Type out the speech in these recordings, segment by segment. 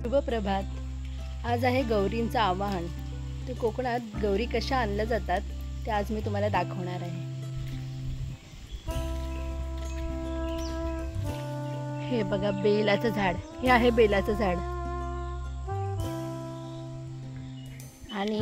शुभ प्रभात. आज आहे गौरींचं आवाहन. तर कोकणात गौरी कशा आणल्या जातात ते आज मी तुम्हाला दाखवणार आहे. हे बघा बेलाचं झाड. हे आहे बेलाचं झाड. आणि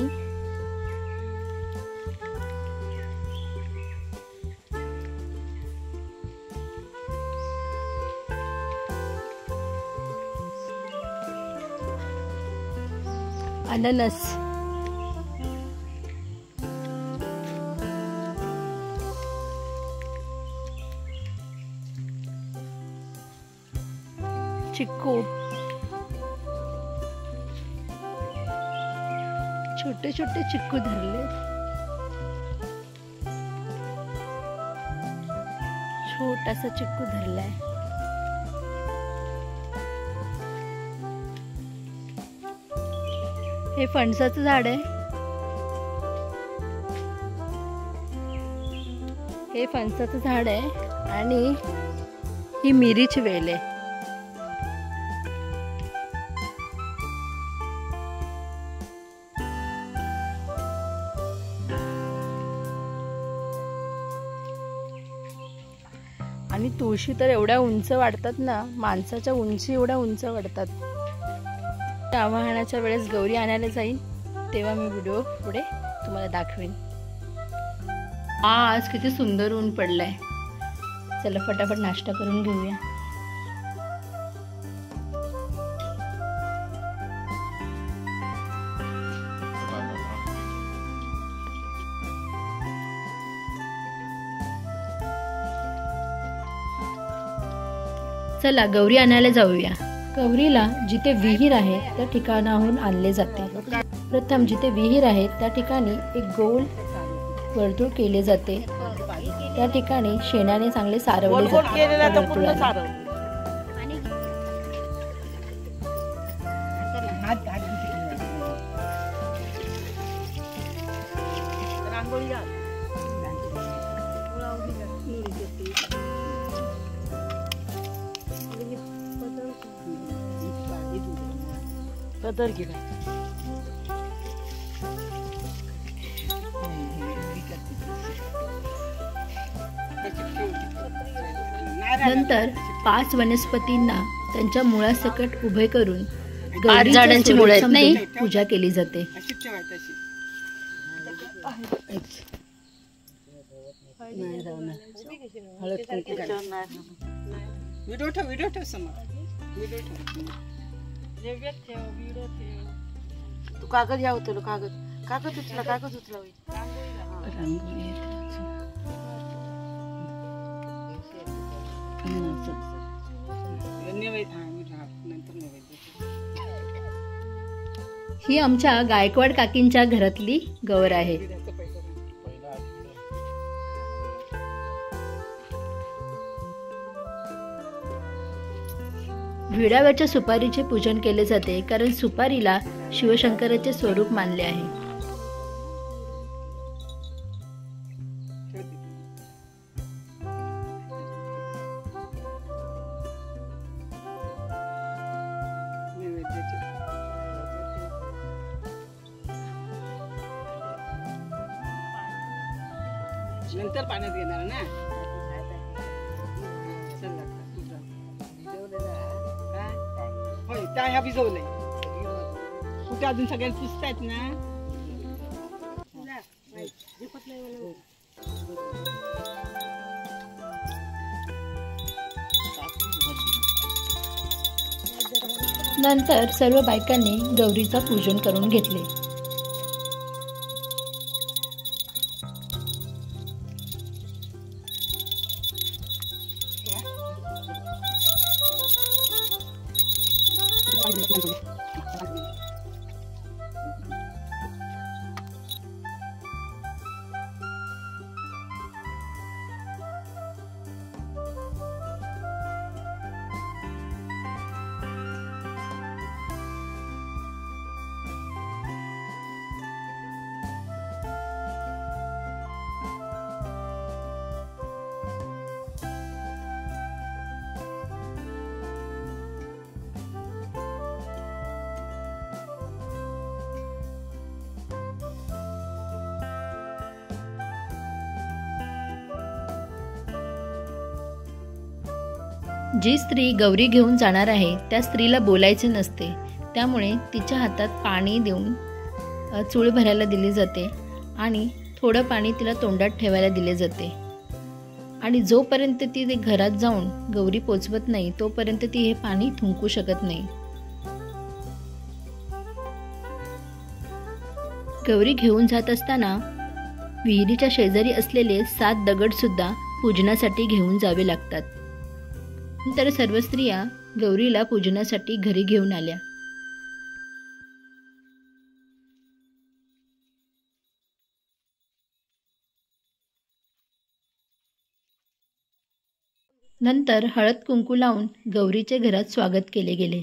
अननस, चिक्कू, छोटे छोटे चिक्कू धरले. छोटासा चिक्कू धरलाय. हे फणसाचं झाड आहे. हे फणसाचं झाड आहे आणि ही मिरीची वेल आहे. आणि तुळशी तर एवढ्या उंच वाढतात ना, माणसाच्या उंची एवढ्या उंच वाढतात. आवाहनाच्या वेळेस गौरी आणायला जाईन तेव्हा मी व्हिडिओ पुढे तुम्हाला दाखवेन. आज किती सुंदर ऊन पडलंय. चला फटाफट नाश्ता करून घेऊया. चला गौरी आणायला जाऊया. गौरीला जिथे विहीर आहे त्या ठिकाणाहून आणले जाते. प्रथम जिथे विहीर आहे त्या ठिकाणी एक गोल वर्तुळ केले जाते. त्या ठिकाणी शेणाने चांगले सारवले जाते. नंतर 5 वनस्पतींना त्यांच्या मुळासकट उभे करून 5 झाडांची मुळे नाही पूजा केली जाते. तू कागद या होतो कागद कागद उचला कागद उचला. रांगोळी ही आमच्या गायकवाड काकींच्या घरातली गौर आहे. विड्यावरच्या सुपारीचे पूजन केले जाते कारण सुपारीला शिवशंकराचे स्वरूप मानले आहे. नंतर पाण्यात घेणार ना. होय त्या ह्या भिजवलंय. कुठे अजून सगळ्यांना पुसतायत ना. नंतर सर्व बायकांनी गौरीचा पूजन करून घेतले. जी स्त्री गौरी घेऊन जाणार आहे त्या स्त्रीला बोलायचे नसते, त्यामुळे तिच्या हातात पाणी देऊन चूळ भरायला दिली जाते आणि थोडं पाणी तिला तोंडात ठेवायला दिले जाते आणि जोपर्यंत ती घरात जाऊन गौरी पोचवत नाही तोपर्यंत ती हे पाणी थुंकू शकत नाही. गौरी घेऊन जात असताना विहिरीच्या शेजारी असलेले 7 दगड सुद्धा पूजनासाठी घेऊन जावे लागतात. नंतर सर्व स्त्रिया गौरीला पूजनासाठी घरी घेऊन आल्या. नंतर हळद कुंकू लावून गौरीचे घरात स्वागत केले गेले.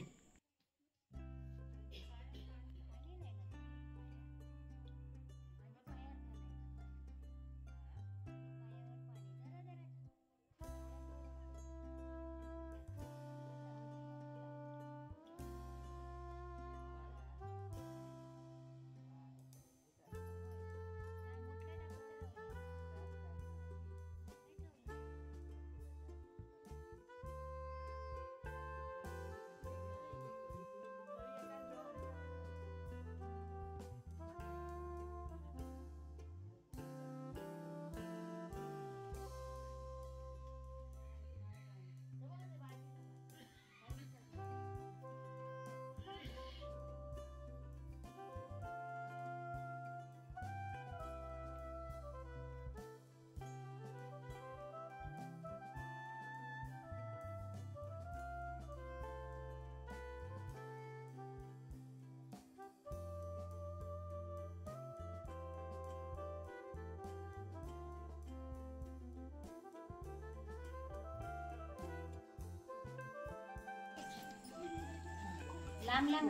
लांब लांब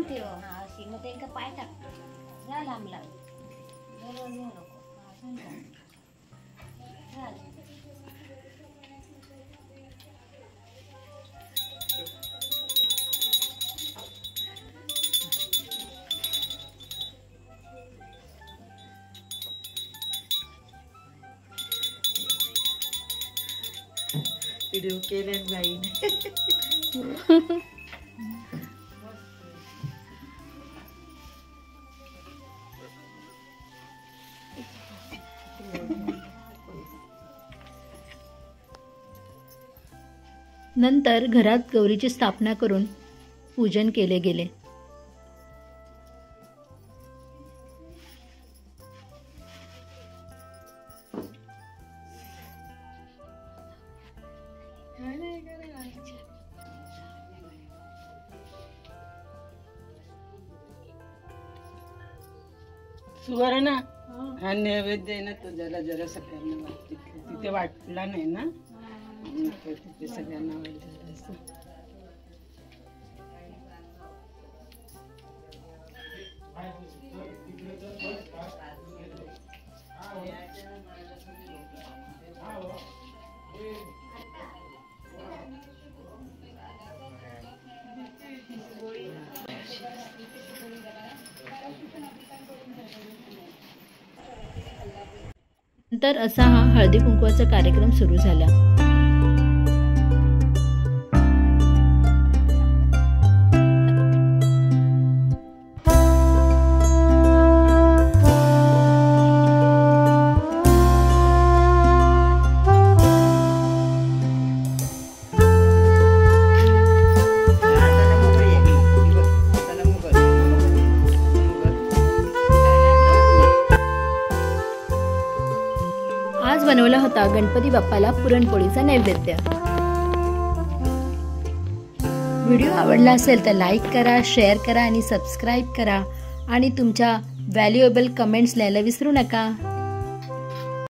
ठेव. हा अशी मग ते पाय टाक. जा लांब लांब. जवळ येऊ नको. व्हिडिओ केले बाई. नंतर घरात गौरीची स्थापना करून पूजन केले गेले. सुवर्ण हा नैवेद्य आहे ना, तो जरा जरा सगळ्यांना वाटते. तिथे वाटला नाही ना, तिथे सगळ्यांना वाटलं. नंतर असा हा हळदी कुंकवाचा कार्यक्रम सुरू झाला. आज बनवला होता गणपती बाप्पाला पुरणपोळीचा नैवेद्य. व्हिडिओ आवडला असेल तर लाईक करा, शेअर करा आणि सबस्क्राईब करा आणि तुमच्या व्हॅल्युएबल कमेंट्स लिहायला विसरू नका.